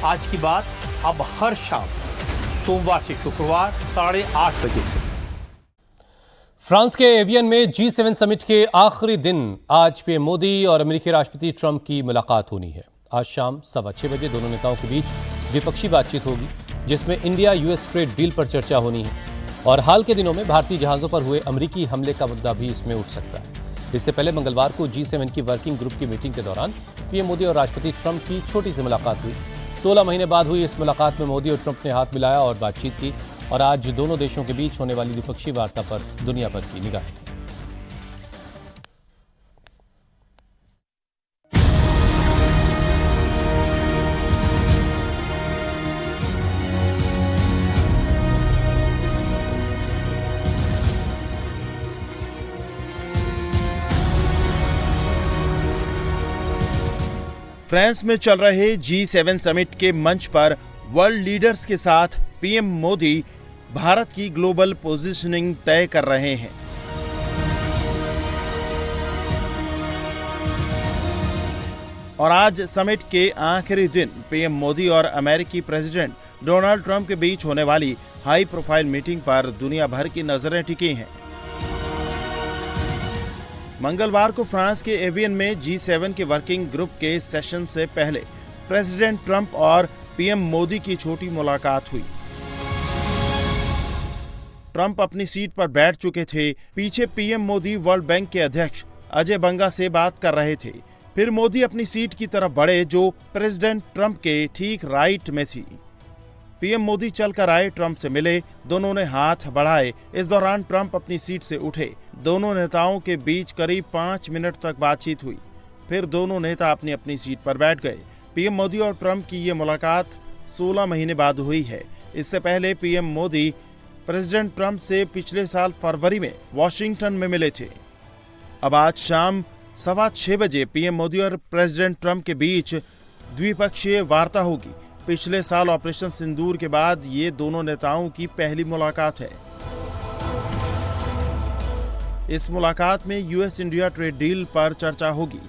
आज की बात अब हर शाम सोमवार से शुक्रवार 8:30 बजे से। फ्रांस के एवियन में G7 समिट के आखिरी दिन आज पीएम मोदी और अमेरिकी राष्ट्रपति ट्रंप की मुलाकात होनी है। आज शाम 6:15 बजे दोनों नेताओं के बीच द्विपक्षीय बातचीत होगी, जिसमें इंडिया यूएस ट्रेड डील पर चर्चा होनी है और हाल के दिनों में भारतीय जहाजों पर हुए अमेरिकी हमले का मुद्दा भी इसमें उठ सकता है। इससे पहले मंगलवार को G7 की वर्किंग ग्रुप की मीटिंग के दौरान पीएम मोदी और राष्ट्रपति ट्रंप की छोटी सी मुलाकात हुई। 16 महीने बाद हुई इस मुलाकात में मोदी और ट्रंप ने हाथ मिलाया और बातचीत की और आज दोनों देशों के बीच होने वाली द्विपक्षीय वार्ता पर दुनिया भर की निगाहें। फ्रांस में चल रहे G7 समिट के मंच पर वर्ल्ड लीडर्स के साथ पीएम मोदी भारत की ग्लोबल पोजीशनिंग तय कर रहे हैं। और आज समिट के आखिरी दिन पीएम मोदी और अमेरिकी प्रेसिडेंट डोनाल्ड ट्रंप के बीच होने वाली हाई प्रोफाइल मीटिंग पर दुनिया भर की नजरें टिकी हैं। मंगलवार को फ्रांस के एवियन में G7 के वर्किंग ग्रुप के सेशन से पहले प्रेसिडेंट ट्रंप और पीएम मोदी की छोटी मुलाकात हुई। ट्रंप अपनी सीट पर बैठ चुके थे। पीछे पीएम मोदी वर्ल्ड बैंक के अध्यक्ष अजय बंगा से बात कर रहे थे। फिर मोदी अपनी सीट की तरफ बढ़े जो प्रेसिडेंट ट्रंप के ठीक राइट में थी। पीएम मोदी चलकर आए, ट्रंप से मिले, दोनों ने हाथ बढ़ाए। इस दौरान ट्रंप अपनी सीट से उठे। दोनों नेताओं के बीच करीब 5 मिनट तक बातचीत हुई। फिर दोनों नेता अपनी अपनी सीट पर बैठ गए। पीएम मोदी और ट्रंप की ये मुलाकात 16 महीने बाद हुई है। इससे पहले पीएम मोदी प्रेसिडेंट ट्रंप से पिछले साल फरवरी में वॉशिंगटन में मिले थे। अब आज शाम 6:15 बजे पीएम मोदी और प्रेसिडेंट ट्रंप के बीच द्विपक्षीय वार्ता होगी। पिछले साल ऑपरेशन सिंदूर के बाद ये दोनों नेताओं की पहली मुलाकात है। इस मुलाकात में यूएस इंडिया ट्रेड डील पर चर्चा होगी।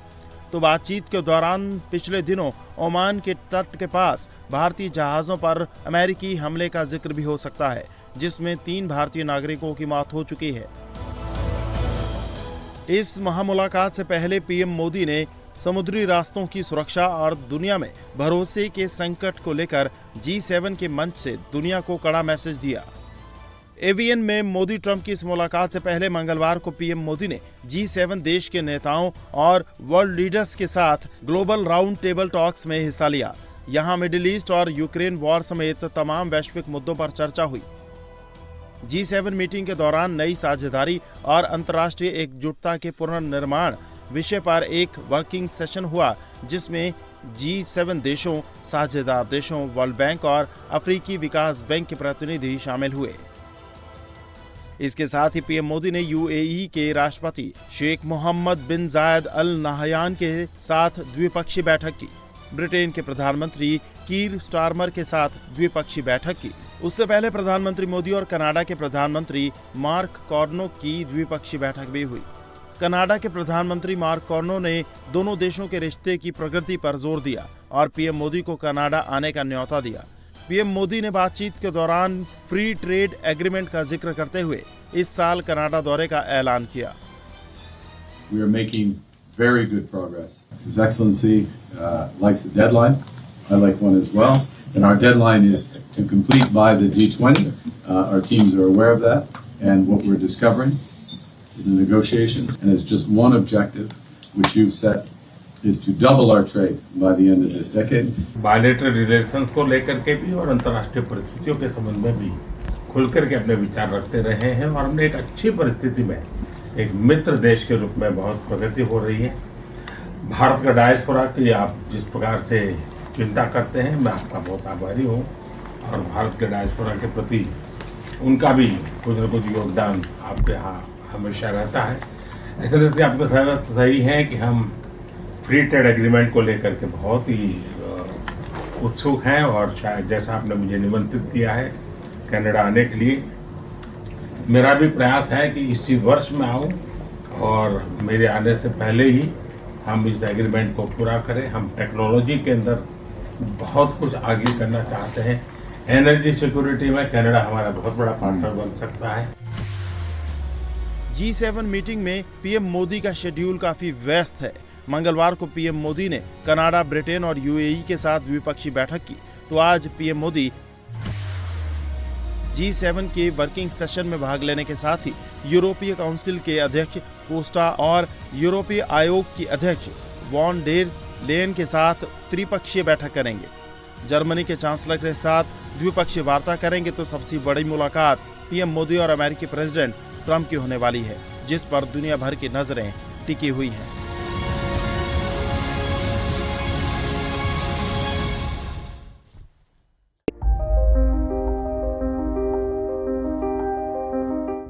तो बातचीत के दौरान पिछले दिनों ओमान के तट के पास भारतीय जहाजों पर अमेरिकी हमले का जिक्र भी हो सकता है, जिसमें 3 भारतीय नागरिकों की मौत हो चुकी है। इस महामुलाकात से पहले पीएम मोदी ने समुद्री रास्तों की सुरक्षा और दुनिया में भरोसे के संकट को लेकर G7 के मंच से दुनिया को कड़ा मैसेज दिया। एवियन में मोदी ट्रंप की इस मुलाकात से पहले मंगलवार को पीएम मोदी ने G7 देश के नेताओं और वर्ल्ड लीडर्स के साथ ग्लोबल राउंड टेबल टॉक्स में हिस्सा लिया। यहां मिडिल ईस्ट और यूक्रेन वॉर समेत तमाम वैश्विक मुद्दों पर चर्चा हुई। G7 मीटिंग के दौरान नई साझेदारी और अंतर्राष्ट्रीय एकजुटता के पुनर्निर्माण विषय पर एक वर्किंग सेशन हुआ, जिसमें G7 देशों, साझेदार देशों, वर्ल्ड बैंक और अफ्रीकी विकास बैंक के प्रतिनिधि शामिल हुए। इसके साथ ही पीएम मोदी ने यूएई के राष्ट्रपति शेख मोहम्मद बिन जायद अल नहयान के साथ द्विपक्षीय बैठक की। ब्रिटेन के प्रधानमंत्री कीर स्टारमर के साथ द्विपक्षीय बैठक की। उससे पहले प्रधानमंत्री मोदी और कनाडा के प्रधानमंत्री मार्क कार्नो की द्विपक्षीय बैठक भी हुई। कनाडा के प्रधानमंत्री मार्क कार्नो ने दोनों देशों के रिश्ते की प्रगति पर जोर दिया और पीएम मोदी को कनाडा आने का न्योता दिया। पीएम मोदी ने बातचीत के दौरान फ्री ट्रेड एग्रीमेंट का जिक्र करते हुए इस साल कनाडा दौरे का ऐलान किया। We are making very good progress. His Excellency likes the deadline. I like one as well. And our deadline is to complete by the G20. Our teams are aware of that and what we're discovering in the negotiations. And it's just one objective, which you've set, is to double our trade by the end of this decade. Bilateral relations को लेकर के भी और अंतर्राष्ट्रीय परिस्थितियों के संबंध में भी खुलकर के अपने विचार रखते रहे हैं और हमने एक अच्छी परिस्थिति में एक मित्र देश के रूप में बहुत प्रगति हो रही है। भारत का डायस्पोरा की आप जिस प्रकार से चिंता करते हैं, मैं आपका बहुत आभारी हूँ और भारत के डायस्पोरा के प्रति उनका भी कुछ न कुछ योगदान आपके यहाँ हमेशा रहता है। ऐसे जैसे आपका स्वागत सही है कि हम फ्री ट्रेड एग्रीमेंट को लेकर के बहुत ही उत्सुक हैं और शायद जैसा आपने मुझे निमंत्रित किया है कनाडा आने के लिए, मेरा भी प्रयास है कि इसी वर्ष में आऊँ और मेरे आने से पहले ही हम इस एग्रीमेंट को पूरा करें। हम टेक्नोलॉजी के अंदर बहुत कुछ आगे करना चाहते हैं। एनर्जी सिक्योरिटी में कनाडा हमारा बहुत बड़ा पार्टनर बन सकता है। G7 मीटिंग में पीएम मोदी का शेड्यूल काफी व्यस्त है। मंगलवार को पीएम मोदी ने कनाडा, ब्रिटेन और यूएई के साथ द्विपक्षीय बैठक की, तो आज पीएम मोदी G7 के वर्किंग सेशन में भाग लेने के साथ ही यूरोपीय काउंसिल के अध्यक्ष कोस्टा और यूरोपीय आयोग की अध्यक्ष वॉन डेर लेयन के साथ त्रिपक्षीय बैठक करेंगे। जर्मनी के चांसलर के साथ द्विपक्षीय वार्ता करेंगे, तो सबसे बड़ी मुलाकात पीएम मोदी और अमेरिकी प्रेसिडेंट ट्रंप की होने वाली है, जिस पर दुनिया भर की नजरें टिकी हुई हैं।